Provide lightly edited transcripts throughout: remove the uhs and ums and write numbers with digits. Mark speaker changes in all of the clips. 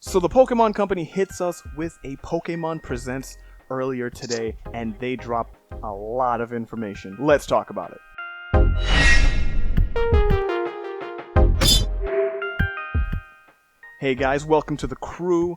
Speaker 1: So the Pokemon Company hits us with a Pokemon Presents earlier today, and they dropped a lot of information. Let's talk about it. Hey guys, welcome to the crew.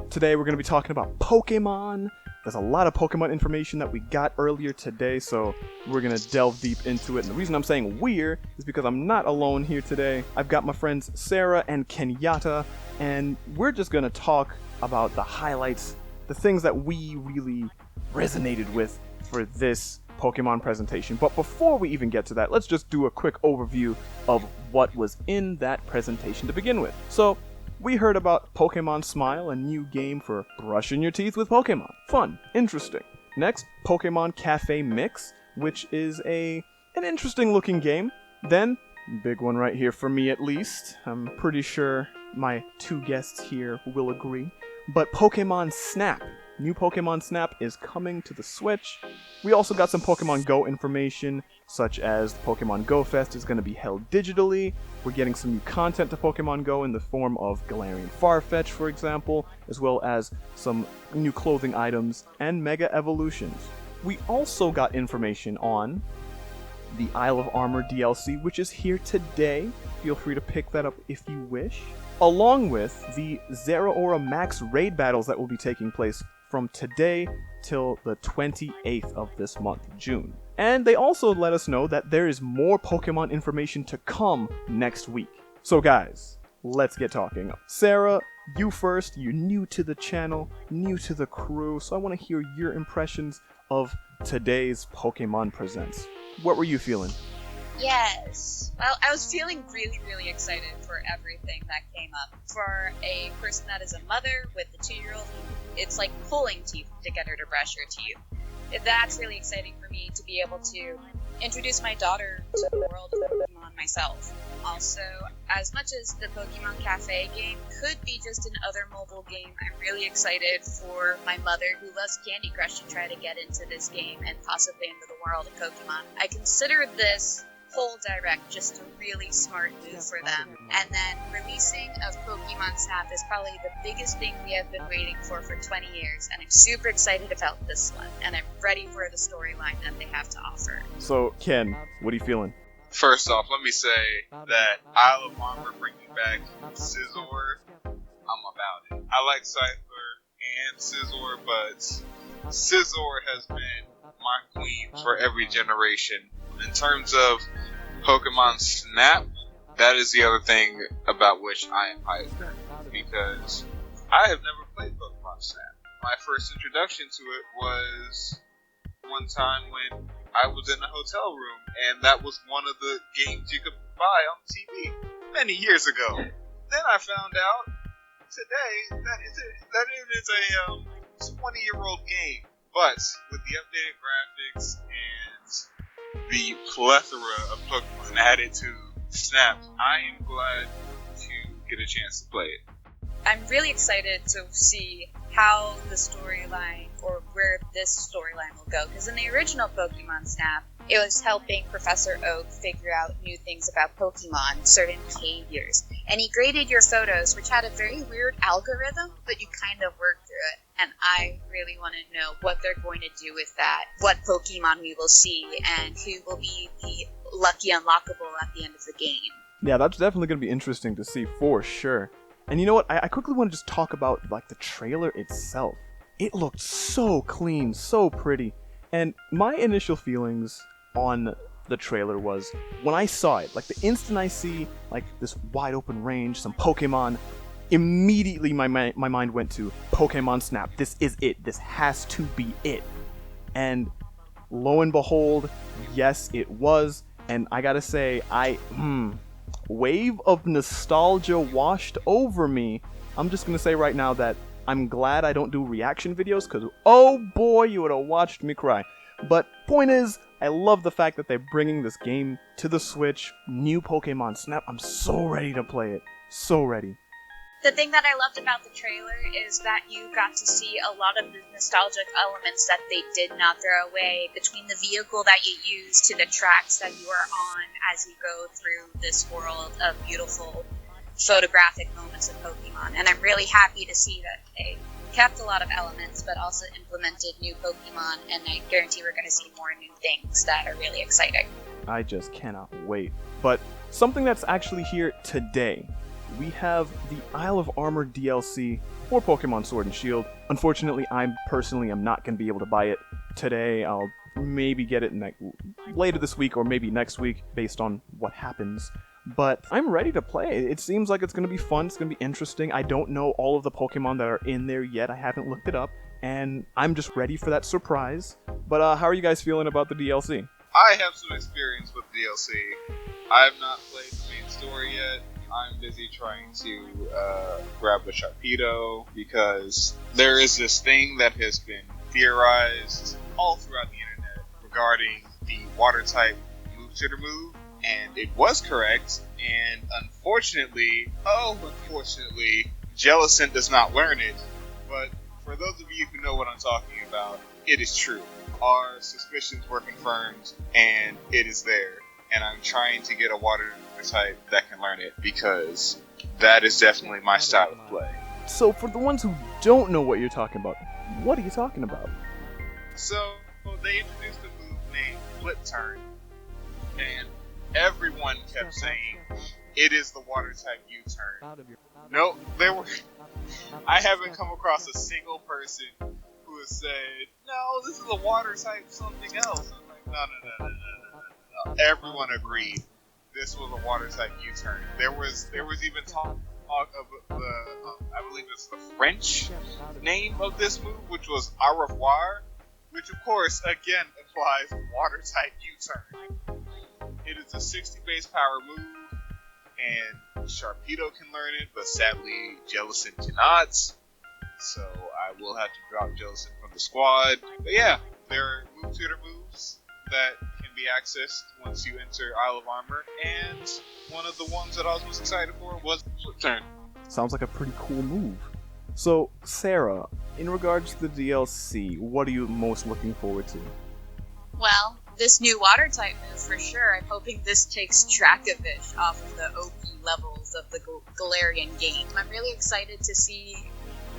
Speaker 1: Today we're going to be talking about Pokemon. There's a lot of Pokemon information that we got earlier today, so we're going to delve deep into it. And the reason I'm saying we're is because I'm not alone here today. I've got my friends Sarah and Kenyatta, and we're just going to talk about the highlights, the things that we really resonated with for this Pokemon presentation. But before we even get to that, let's just do a quick overview of what was in that presentation to begin with. So, we heard about Pokemon Smile, a new game for brushing your teeth with Pokemon. Fun, interesting. Next, Pokemon Cafe Mix, which is an interesting looking game. Then, big one right here for me at least. I'm pretty sure my two guests here will agree. But Pokemon Snap. New Pokemon Snap is coming to the Switch. We also got some Pokemon Go information, such as the Pokemon Go Fest is going to be held digitally. We're getting some new content to Pokemon Go in the form of Galarian Farfetch, for example, as well as some new clothing items and Mega Evolutions. We also got information on the Isle of Armor DLC, which is here today. Feel free to pick that up if you wish. Along with the Zeraora Max raid battles that will be taking place from today till the 28th of this month, June. And they also let us know that there is more Pokemon information to come next week. So guys, let's get talking. Sarah, you first. You're new to the channel, new to the crew, so I want to hear your impressions of today's Pokemon Presents. What were you feeling?
Speaker 2: Yes. Well, I was feeling really excited for everything that came up. For a person that is a mother with a 2-year-old, it's like pulling teeth to get her to brush her teeth. That's really exciting for me to be able to introduce my daughter to the world of Pokemon myself. Also, as much as the Pokemon Cafe game could be just another mobile game, I'm really excited for my mother who loves Candy Crush to try to get into this game and possibly into the world of Pokemon. I consider this whole direct just a really smart move for them. And then releasing of Pokemon Snap is probably the biggest thing we have been waiting for 20 years, and I'm super excited about this one, and I'm ready for the storyline that they have to offer.
Speaker 1: So, Ken, what are you feeling?
Speaker 3: First off, let me say that Isle of Armor bringing back Scizor, I'm about it. I like Scyther and Scizor, but Scizor has been my queen for every generation. In terms of Pokemon Snap, that is the other thing about which I am hyped, because I have never played Pokemon Snap. My first introduction to it was one time when I was in a hotel room, and that was one of the games you could buy on TV many years ago. Then I found out today that it is a 20-year-old game, but with the updated graphics and the plethora of Pokemon added to Snap, I am glad to get a chance to play it.
Speaker 2: I'm really excited to see how the storyline, or where this storyline will go, because in the original Pokemon Snap, it was helping Professor Oak figure out new things about Pokemon, certain behaviors, and he graded your photos, which had a very weird algorithm, but you kind of worked through it, and I really want to know what they're going to do with that, what Pokemon we will see, and who will be the lucky unlockable at the end of the game.
Speaker 1: Yeah, that's definitely going to be interesting to see for sure. And you know what? I quickly want to just talk about like the trailer itself. It looked so clean, so pretty. And my initial feelings on the trailer was when I saw it, like the instant I see like this wide open range, some Pokemon, immediately my mind went to Pokemon Snap. This is it. This has to be it. And lo and behold, yes, it was. And I gotta say, wave of nostalgia washed over me. I'm just gonna say right now that I'm glad I don't do reaction videos, because oh boy, you would have watched me cry. But point is, I love the fact that they're bringing this game to the Switch. New Pokemon Snap. I'm so ready to play it. So ready.
Speaker 2: The thing that I loved about the trailer is that you got to see a lot of the nostalgic elements that they did not throw away, between the vehicle that you use to the tracks that you are on as you go through this world of beautiful photographic moments of Pokemon, and I'm really happy to see that they kept a lot of elements, but also implemented new Pokemon, and I guarantee we're going to see more new things that are really exciting.
Speaker 1: I just cannot wait. But something that's actually here today, we have the Isle of Armor DLC for Pokemon Sword and Shield. Unfortunately, I personally am not going to be able to buy it today. I'll maybe get it later this week or maybe next week based on what happens. But I'm ready to play. It seems like it's going to be fun. It's going to be interesting. I don't know all of the Pokemon that are in there yet. I haven't looked it up. And I'm just ready for that surprise. But how are you guys feeling about the DLC?
Speaker 3: I have some experience with DLC. I have not played the main story yet. I'm busy trying to grab a Sharpedo because there is this thing that has been theorized all throughout the internet regarding the water type move tutor move, and it was correct, and unfortunately, Jellicent does not learn it. But for those of you who know what I'm talking about, it is true. Our suspicions were confirmed, and it is there. And I'm trying to get a water type that can learn it, because that is definitely my style of play.
Speaker 1: So for the ones who don't know what you're talking about, what are you talking about?
Speaker 3: So they introduced a move named Flip Turn, and everyone kept saying it is the water type U-turn. No, I haven't come across a single person who has said, no, this is a water type something else. I'm like, no. Everyone agreed this was a water type U-turn. There was even talk of the I believe it's the French name of this move, which was au revoir, which of course again implies water type U-turn. It is a 60 base power move, and Sharpedo can learn it, but sadly Jellicent cannot. So I will have to drop Jellicent from the squad. But yeah, there are move tutor moves that can be accessed once you enter Isle of Armor, and one of the ones that I was most excited for was Flip Turn.
Speaker 1: Sounds like a pretty cool move. So, Sarah, in regards to the DLC, what are you most looking forward to?
Speaker 2: Well, this new water type move for sure. I'm hoping this takes Dracovish off of the OP levels of the Galarian game. I'm really excited to see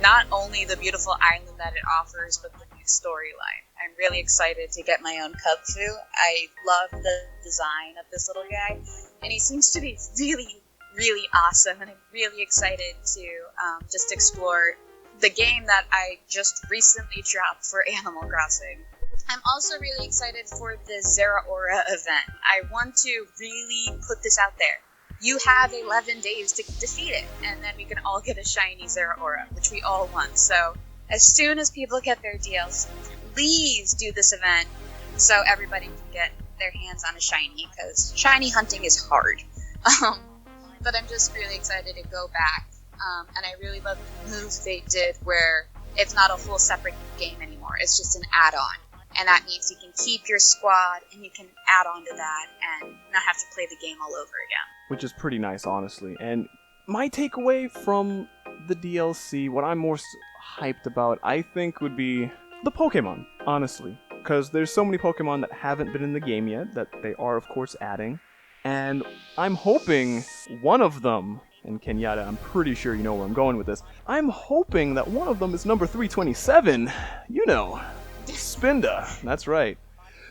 Speaker 2: not only the beautiful island that it offers, but the new storyline. I'm really excited to get my own Kubfu. I love the design of this little guy, and he seems to be really, really awesome, and I'm really excited to just explore the game that I just recently dropped for Animal Crossing. I'm also really excited for the Zeraora event. I want to really put this out there. You have 11 days to defeat it, and then we can all get a shiny Zeraora, which we all want. So as soon as people get their DLC, please do this event so everybody can get their hands on a shiny, because shiny hunting is hard. But I'm just really excited to go back, and I really love the moves they did where it's not a full separate game anymore. It's just an add-on. And that means you can keep your squad, and you can add on to that, and not have to play the game all over again.
Speaker 1: Which is pretty nice, honestly. And my takeaway from the DLC, what I'm more hyped about, I think would be the Pokemon, honestly. Because there's so many Pokemon that haven't been in the game yet, that they are, of course, adding. And I'm hoping one of them, and Kenyatta, I'm pretty sure you know where I'm going with this, I'm hoping that one of them is number 327. You know. Spinda, that's right.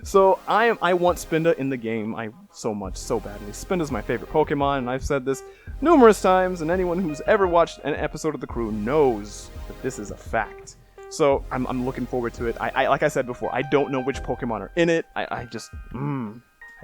Speaker 1: So I want Spinda in the game so badly. Spinda's my favorite Pokemon, and I've said this numerous times, and anyone who's ever watched an episode of The Crew knows that this is a fact. So I'm looking forward to it. I like I said before, I don't know which Pokemon are in it. I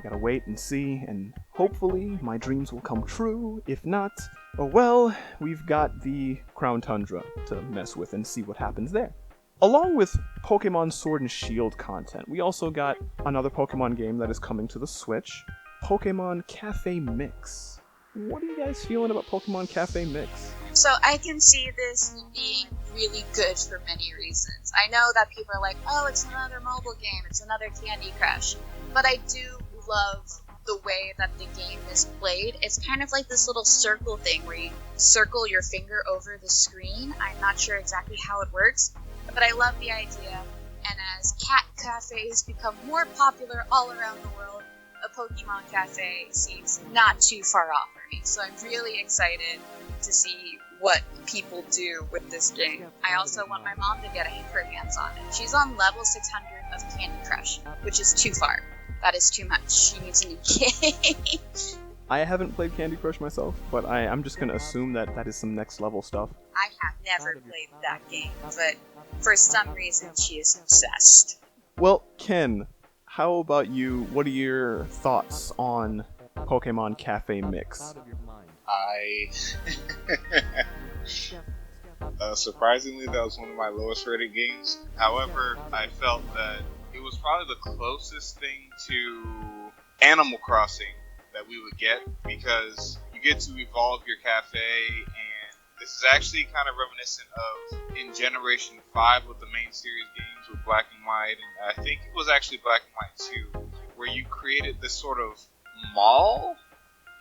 Speaker 1: gotta wait and see, and hopefully my dreams will come true. If not, oh well, we've got the Crown Tundra to mess with and see what happens there. Along with Pokemon Sword and Shield content, we also got another Pokemon game that is coming to the Switch, Pokemon Cafe Mix. What are you guys feeling about Pokemon Cafe Mix?
Speaker 2: So I can see this being really good for many reasons. I know that people are like, oh, it's another mobile game, it's another Candy Crush. But I do love the way that the game is played. It's kind of like this little circle thing where you circle your finger over the screen. I'm not sure exactly how it works, but I love the idea. And as cat cafes become more popular all around the world, a Pokemon Cafe seems not too far off for me, so I'm really excited to see what people do with this game. I also want my mom to get her hands on it. She's on level 600 of Candy Crush, which is too far. That is too much. She needs a new game.
Speaker 1: I haven't played Candy Crush myself, but I'm just going to assume that that is some next level stuff.
Speaker 2: I have never played that game, but for some reason she is obsessed.
Speaker 1: Well, Ken, how about you? What are your thoughts on Pokemon Cafe Mix?
Speaker 3: Surprisingly, that was one of my lowest rated games. However, I felt that it was probably the closest thing to Animal Crossing that we would get, because you get to evolve your cafe, and this is actually kind of reminiscent of in Generation 5 with the main series games with Black and White, and I think it was actually Black and White 2, where you created this sort of mall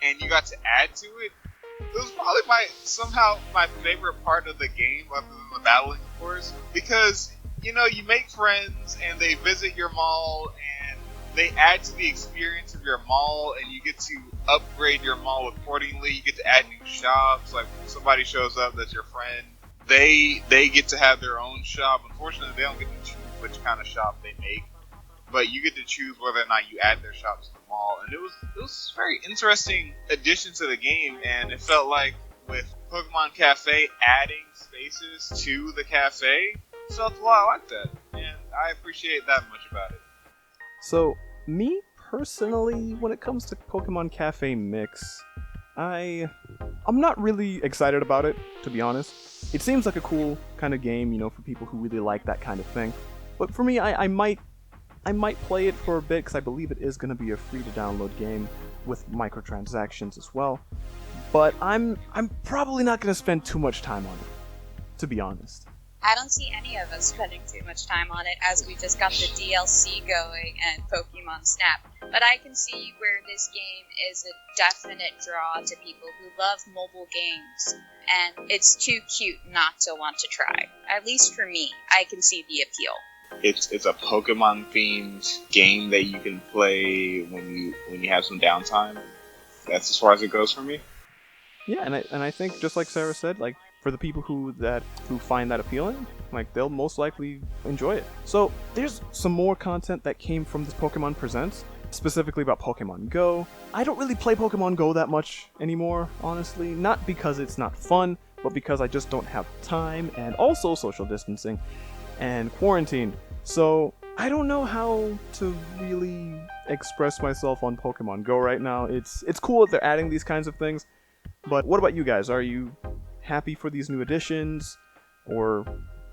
Speaker 3: and you got to add to it. It was probably somehow my favorite part of the game, other than the battling, of course, because, you know, you make friends and they visit your mall and they add to the experience of your mall, and you get to upgrade your mall accordingly. You get to add new shops. Like, when somebody shows up that's your friend, they get to have their own shop. Unfortunately, they don't get to choose which kind of shop they make, but you get to choose whether or not you add their shop to the mall. And it was a very interesting addition to the game, and it felt like with Pokemon Cafe adding spaces to the cafe, it felt a lot like that, and I appreciate that much about it.
Speaker 1: So, me personally, when it comes to Pokemon Cafe Mix, I'm not really excited about it, to be honest. It seems like a cool kind of game, you know, for people who really like that kind of thing. But for me, I might play it for a bit, because I believe it is going to be a free-to-download game with microtransactions as well. But I'm probably not going to spend too much time on it, to be honest.
Speaker 2: I don't see any of us spending too much time on it, as we just got the DLC going and Pokemon Snap. But I can see where this game is a definite draw to people who love mobile games, and it's too cute not to want to try. At least for me, I can see the appeal.
Speaker 3: It's a Pokemon themed game that you can play when you have some downtime. That's as far as it goes for me.
Speaker 1: Yeah, and I think, just like Sarah said, like, for the people who find that appealing, like, they'll most likely enjoy it. So there's some more content that came from this Pokemon Presents, specifically about Pokemon Go. I don't really play Pokemon Go that much anymore, honestly. Not because it's not fun, but because I just don't have time, and also social distancing and quarantine. So I don't know how to really express myself on Pokemon Go right now. It's cool that they're adding these kinds of things, but what about you guys? Are you happy for these new additions, or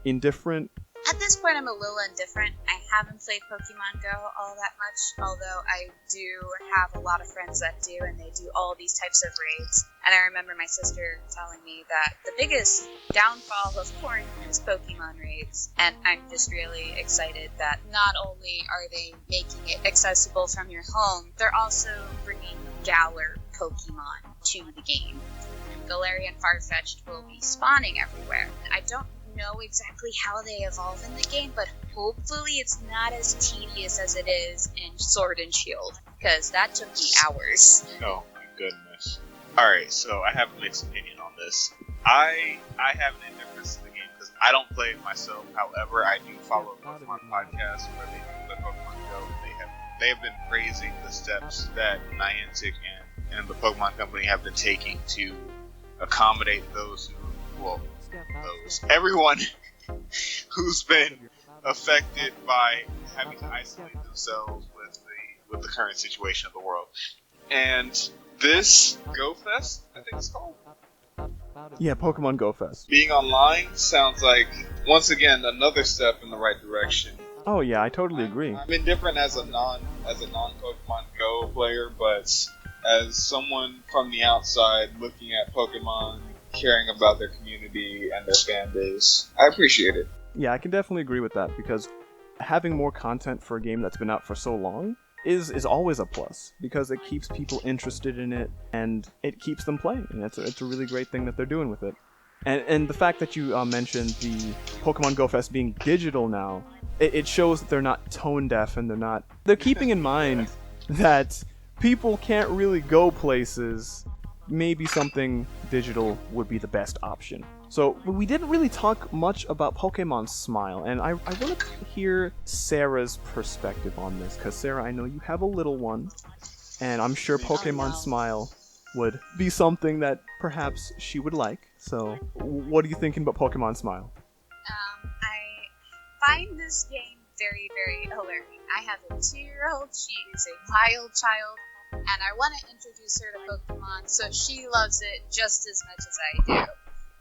Speaker 1: indifferent?
Speaker 2: At this point, I'm a little indifferent. I haven't played Pokemon Go all that much, although I do have a lot of friends that do, and they do all these types of raids. And I remember my sister telling me that the biggest downfall of quarantine is Pokemon raids. And I'm just really excited that not only are they making it accessible from your home, they're also bringing Galar Pokemon to the game. Galarian Farfetch'd will be spawning everywhere. I don't know exactly how they evolve in the game, but hopefully it's not as tedious as it is in Sword and Shield, because that took me hours.
Speaker 3: Oh my goodness. Alright, so I have a mixed opinion on this. I have an indifference to the game because I don't play it myself. However, I do follow a Pokemon podcast where they play Pokemon Go, and they have been praising the steps that Niantic and the Pokemon Company have been taking to accommodate everyone who's been affected by having to isolate themselves with the current situation of the world. And this Go Fest, I think it's called.
Speaker 1: Yeah, Pokemon Go Fest.
Speaker 3: Being online sounds like, once again, another step in the right direction.
Speaker 1: Oh yeah, I totally agree.
Speaker 3: I'm indifferent as a non-Pokemon Go player, but as someone from the outside looking at Pokemon, caring about their community and their fan base, I appreciate it.
Speaker 1: Yeah, I can definitely agree with that, because having more content for a game that's been out for so long is always a plus, because it keeps people interested in it and it keeps them playing, and it's a really great thing that they're doing with it. And the fact that you mentioned the Pokemon Go Fest being digital now, it shows that they're not tone deaf, and they're keeping in mind that people can't really go places, maybe something digital would be the best option. So we didn't really talk much about Pokemon Smile, and I want to hear Sarah's perspective on this, because Sarah, I know you have a little one, and I'm sure Pokemon
Speaker 2: no.
Speaker 1: Smile would be something that perhaps she would like. So what are you thinking about Pokemon Smile?
Speaker 2: I find this game very, very alluring. I have a 2-year-old. She is a wild child, and I want to introduce her to Pokemon so she loves it just as much as I do.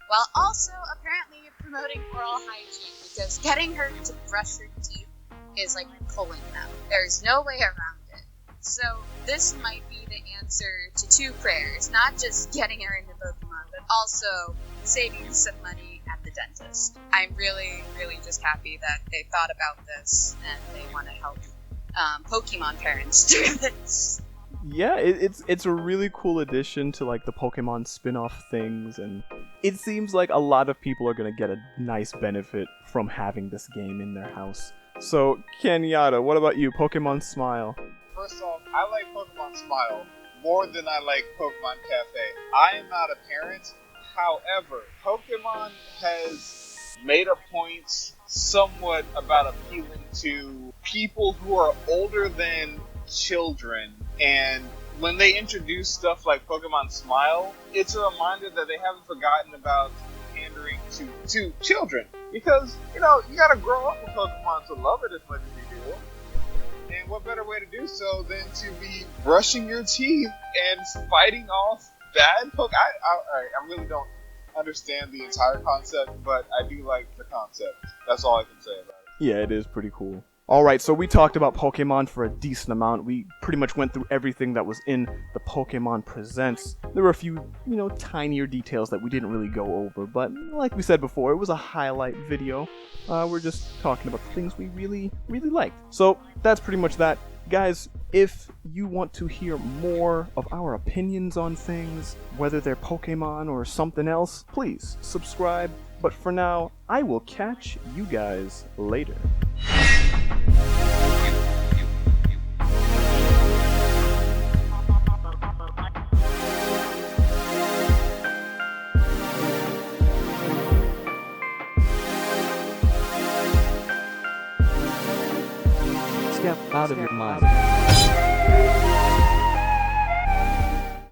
Speaker 2: While also apparently promoting oral hygiene, because getting her to brush her teeth is like pulling them. There's no way around it. So this might be the answer to 2 prayers, not just getting her into Pokemon, but also saving some money at the dentist. I'm really, really just happy that they thought about this and they want to help Pokemon parents do this.
Speaker 1: Yeah, it's a really cool addition to like the Pokemon spin-off things, and it seems like a lot of people are gonna get a nice benefit from having this game in their house. So, Kenyatta, what about you? Pokemon Smile.
Speaker 3: First off, I like Pokemon Smile more than I like Pokemon Cafe. I am not a parent. However, Pokemon has made a point somewhat about appealing to people who are older than children, and when they introduce stuff like Pokemon Smile, it's a reminder that they haven't forgotten about pandering to children, because you gotta grow up with Pokemon to love it as much as you do. And what better way to do so than to be brushing your teeth and fighting off bad Pokemon? I really don't understand the entire concept, but I do like the concept. That's all I can say about it.
Speaker 1: Yeah, it is pretty cool. Alright, so we talked about Pokemon for a decent amount. We pretty much went through everything that was in the Pokemon Presents. There were a few, tinier details that we didn't really go over, but like we said before, it was a highlight video. We're just talking about the things we really, really liked. So that's pretty much that. Guys, if you want to hear more of our opinions on things, whether they're Pokemon or something else, please subscribe. But for now, I will catch you guys later.
Speaker 4: Step out of your mind.